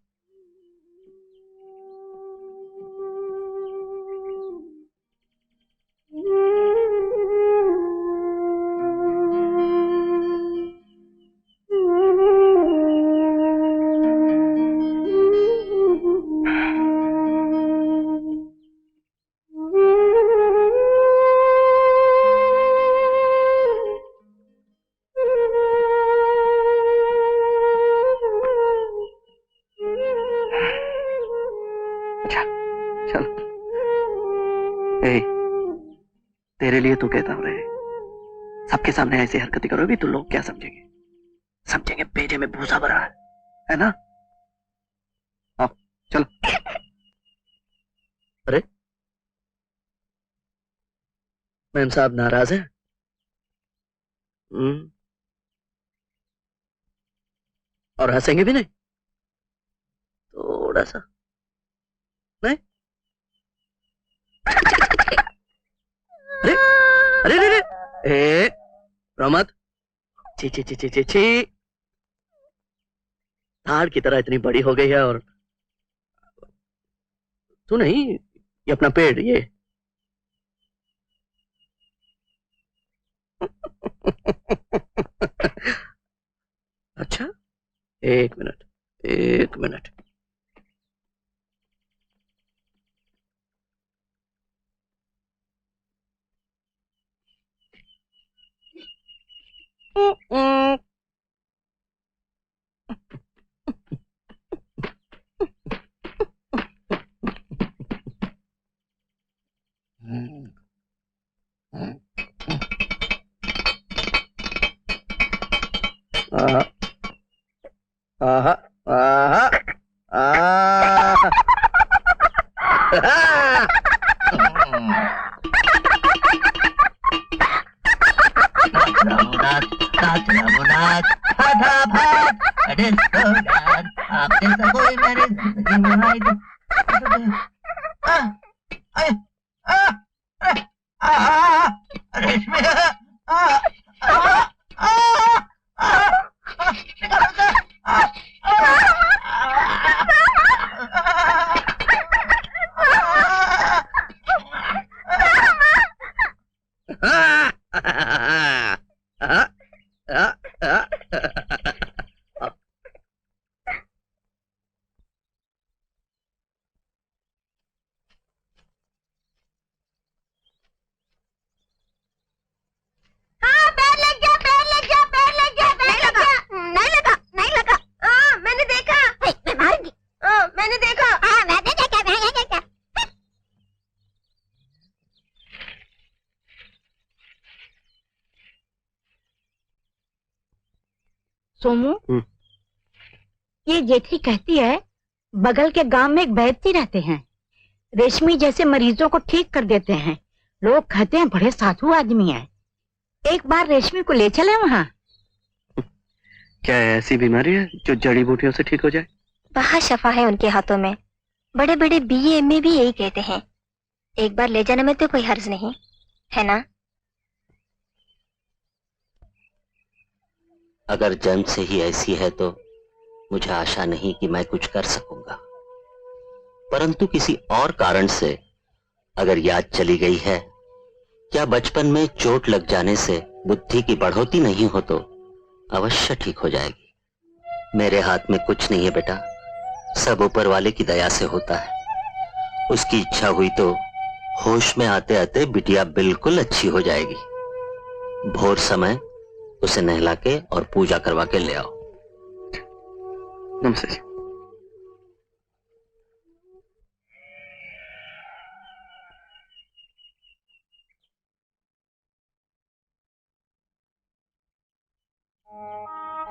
तेरे लिए तो कहता हूं रे, सबके सामने ऐसी हरकतें करोगी तो लोग क्या समझेंगे? समझेंगे पेटे में भूसा भरा है ना? आओ चलो। अरे मैम साहब नाराज हैं? और हंसेंगे भी नहीं थोड़ा सा? नहीं? अरे अरे अरे प्रमद, ची ची ची ची ची ची, ताड़ की तरह इतनी बड़ी हो गई है। और तू नहीं, ये अपना पेड़ ये अच्छा, एक मिनट एक मिनट। आहा आहा आहा रघुनाथ फटाफट, डिस्को डांस, आप जैसा कोई मेरी जिंदगी में नहीं रेशमी सोमू, ये जेठी कहती है बगल के गांव में एक वैद्य रहते हैं, रेशमी जैसे मरीजों को ठीक कर देते हैं। लोग कहते हैं बड़े साधु आदमी है। एक बार रेशमी को ले चले वहाँ। क्या ऐसी बीमारी है जो जड़ी बूटियों से ठीक हो जाए? वहाँ शफा है उनके हाथों में। बड़े बड़े बीए एमए भी यही कहते हैं। एक बार ले जाने में तो कोई हर्ज नहीं है ना? अगर जन्म से ही ऐसी है तो मुझे आशा नहीं कि मैं कुछ कर सकूंगा, परंतु किसी और कारण से अगर याद चली गई है, क्या बचपन में चोट लग जाने से बुद्धि की बढ़ोतरी नहीं हो तो अवश्य ठीक हो जाएगी। मेरे हाथ में कुछ नहीं है बेटा, सब ऊपर वाले की दया से होता है। उसकी इच्छा हुई तो होश में आते आते बिटिया बिल्कुल अच्छी हो जाएगी। भोर समय उसे नहला के और पूजा करवा के ले आओ। नमस्ते जी।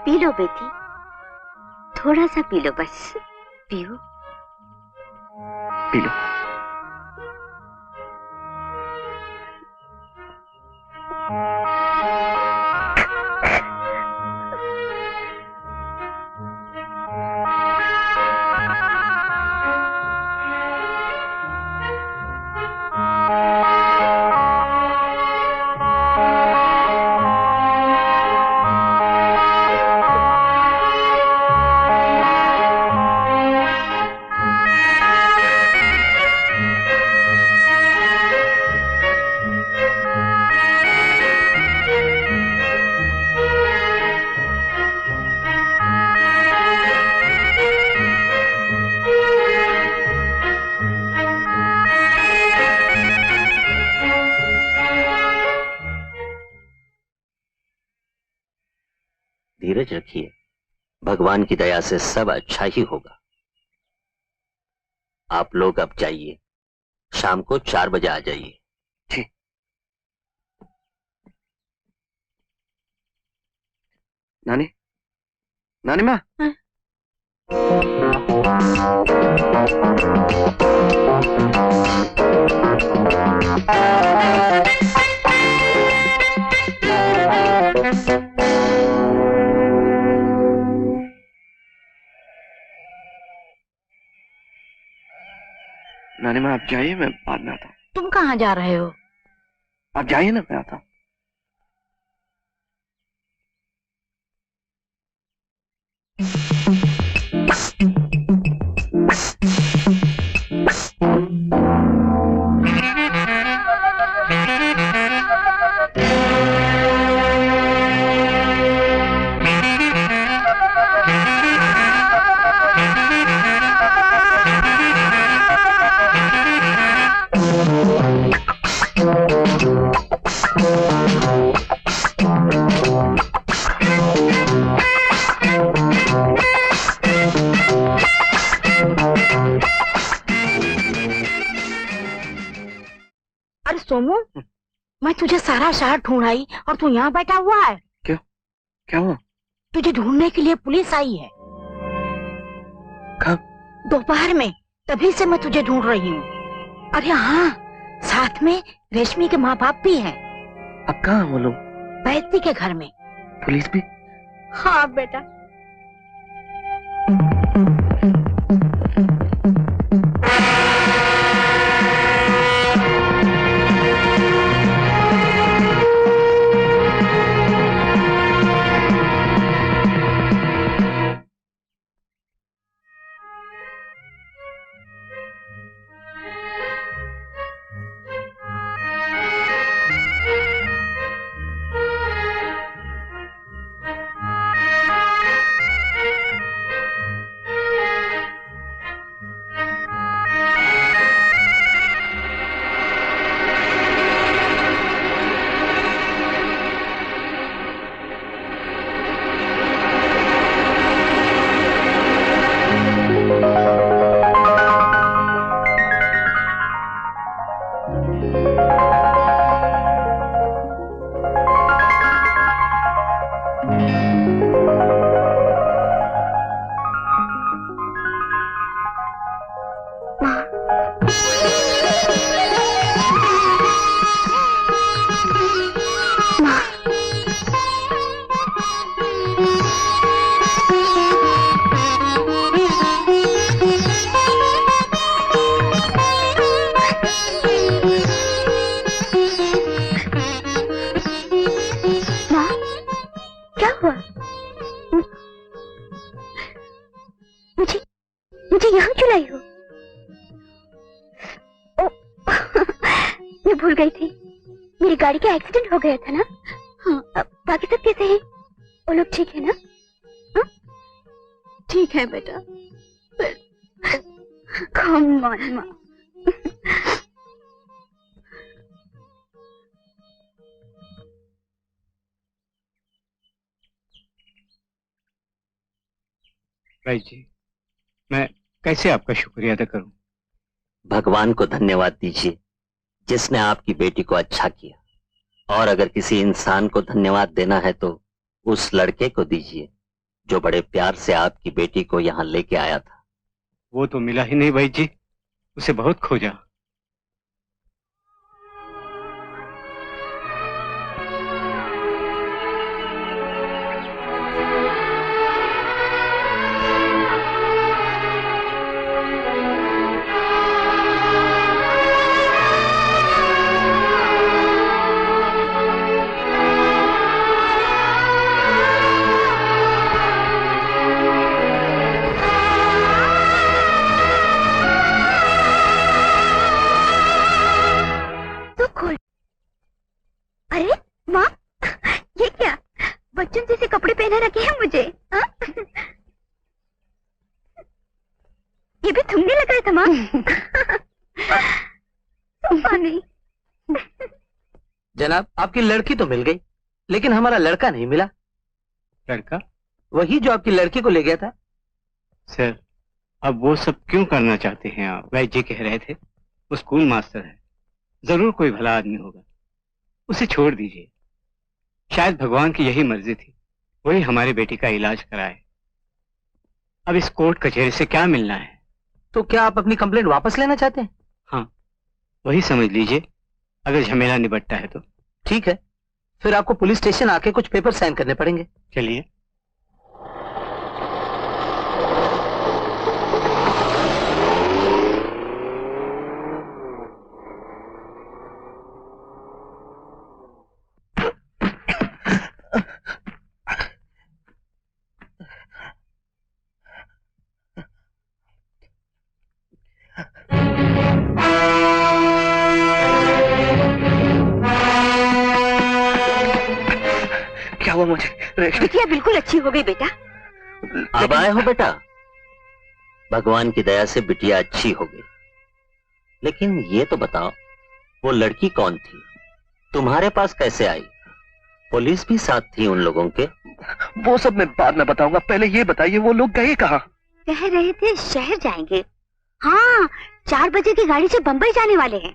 पी लो बेटी, थोड़ा सा पी लो बस। पियो। P low. धीरज रखिए, भगवान की दया से सब अच्छा ही होगा। आप लोग अब जाइए, शाम को 4 बजे आ जाइए। ठीक। नानी, नानी माँ। नानी माँ आप जाइए, मैं बाद में आता हूँ। तुम कहाँ जा रहे हो? आप जाइए ना, मैं आता हूँ। अरे सोमू, मैं तुझे सारा शहर ढूंढ आई और तू यहाँ बैठा हुआ है। क्या हुआ? तुझे ढूंढने के लिए पुलिस आई है। कब? दोपहर में, तभी से मैं तुझे ढूंढ रही हूँ। अरे हाँ, साथ में रेशमी के माँ बाप भी हैं। अब कहाँ वो लोग? बैती के घर में। पुलिस भी? हाँ बेटा। मुझे यहाँ क्यों लाई हो? ओ, मैं भूल गई थी, मेरी गाड़ी का एक्सीडेंट हो गया था ना। हाँ, बाकी सब कैसे हैं? वो लोग ठीक है ना? हाँ? ठीक है बेटा। कम ऑन माँ। भाई जी, मैं कैसे आपका शुक्रिया अदा करूं? भगवान को धन्यवाद दीजिए जिसने आपकी बेटी को अच्छा किया। और अगर किसी इंसान को धन्यवाद देना है तो उस लड़के को दीजिए जो बड़े प्यार से आपकी बेटी को यहाँ लेके आया था। वो तो मिला ही नहीं भाई जी, उसे बहुत खोजा। अरे माँ, ये क्या बच्चों जैसे कपड़े पहने रखे हैं मुझे? हाँ? ये भी तुमने लगाया था माँ? नहीं। जनाब, आपकी लड़की तो मिल गई, लेकिन हमारा लड़का नहीं मिला। लड़का? वही जो आपकी लड़की को ले गया था। सर, अब वो सब क्यों करना चाहते हैं आप? वैद्य जी कह रहे थे वो स्कूल मास्टर है, जरूर कोई भला आदमी होगा, उसे छोड़ दीजिए। शायद भगवान की यही मर्जी थी, वही हमारी बेटी का इलाज कराए। अब इस कोर्ट कचहरी से क्या मिलना है? तो क्या आप अपनी कंप्लेंट वापस लेना चाहते हैं? हाँ, वही समझ लीजिए, अगर झमेला निबटता है तो। ठीक है, फिर आपको पुलिस स्टेशन आके कुछ पेपर साइन करने पड़ेंगे। चलिए। क्या हुआ मुझे? बिटिया बिल्कुल अच्छी हो गई बेटा। अब आए हो बेटा? भगवान की दया से बिटिया अच्छी हो गई। लेकिन ये तो बताओ, वो लड़की कौन थी? तुम्हारे पास कैसे आई? पुलिस भी साथ थी उन लोगों के? वो सब मैं बाद में बताऊंगा, पहले ये बताइए वो लोग गए कहाँ? कह रहे थे शहर जाएंगे। हाँ, 4 बजे की गाड़ी से बंबई जाने वाले हैं।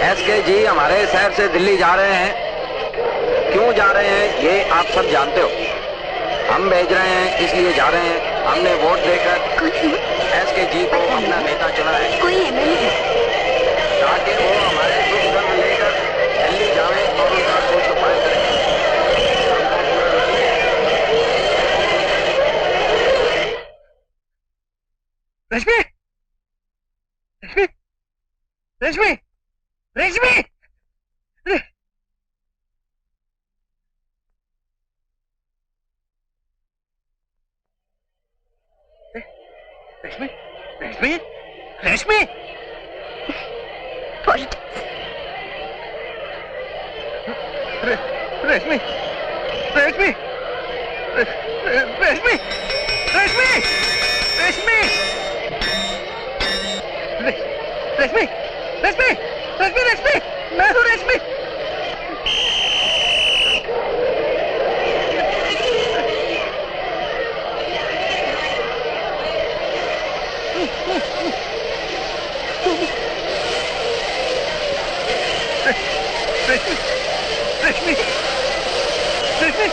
एसके जी हमारे शहर से दिल्ली जा रहे हैं। क्यों जा रहे हैं ये आप सब जानते हो। हम भेज रहे हैं इसलिए जा रहे हैं। हमने वोट देकर SKG को अपना नेता चुना है कोई एमएलए ताकि वो हमारे सुख धर्म लेकर दिल्ली जावे और उनका सोच को पालन करें। रश्मि, रश्मि, रश्मि, रश्मि, रश्मि, रश्मि, रश्मि, पॉलिटिक्स रश्मि, रश्मि, रश्मि, रश्मि, रश्मि, रश्मि, रश्मि, रश्मि, रश्मि, मैं हूँ रश्मि। रश्मि, रश्मि,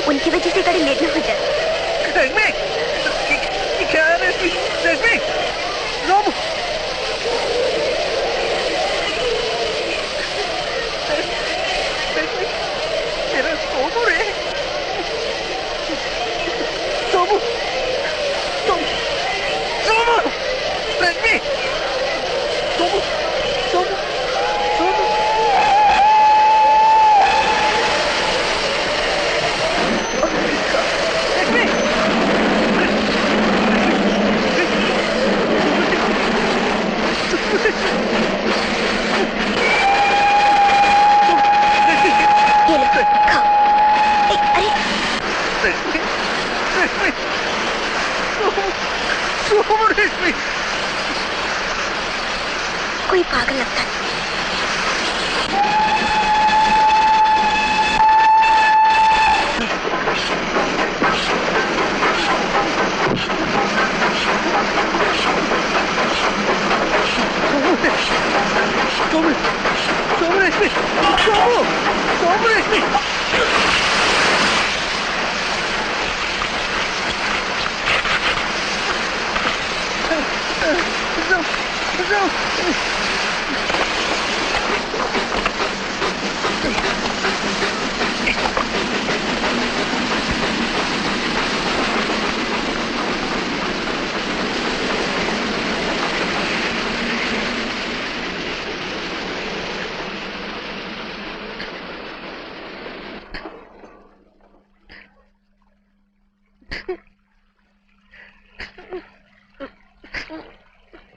उनकी वजह से गाड़ी लेट ना हो जाए। रश्मि, क्या रश्मि, रश्मि, रोम, रश्मि, मेरा सोमू रे, सोमू, सोमू, सोमू, रश्मि, सोमू, सोमू, सोमू, रश्मि, ये लो, खाओ। अरे रश्मि, रश्मि, सोमू, सोमू, रश्मि। कोई पागल लगता है। सोमू, सोमू, रश्मि, सोमू, सोमू, रश्मि।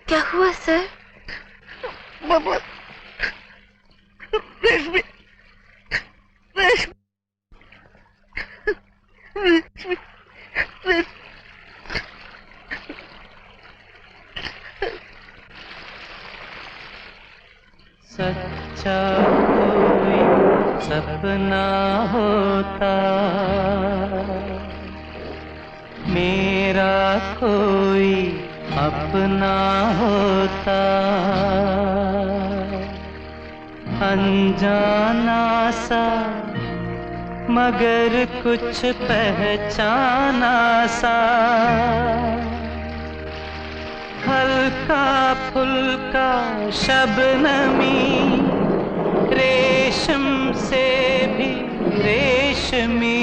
क्या हुआ सर? मामा, रश्मि, रश्मि, रश्मि, रश्मि, सच्चा कोई सपना होता, मेरा कोई अपना होता, अनजाना सा मगर कुछ पहचाना सा, हल्का फुल्का शबनमी, रेशम से भी रेशमी,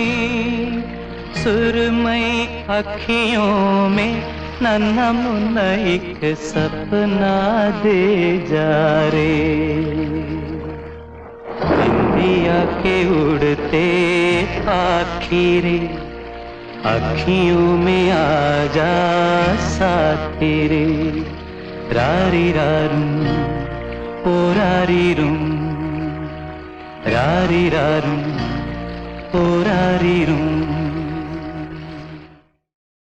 सुरमई अखियों में नन्हा मुन्ना एक सपना दे जा रे, इंडिया के उड़ते आखिरे, अखियों में आ जा साथी रे, रारी रारूं ओ रारी रूं, रारी रारूं ओ रारी रूं।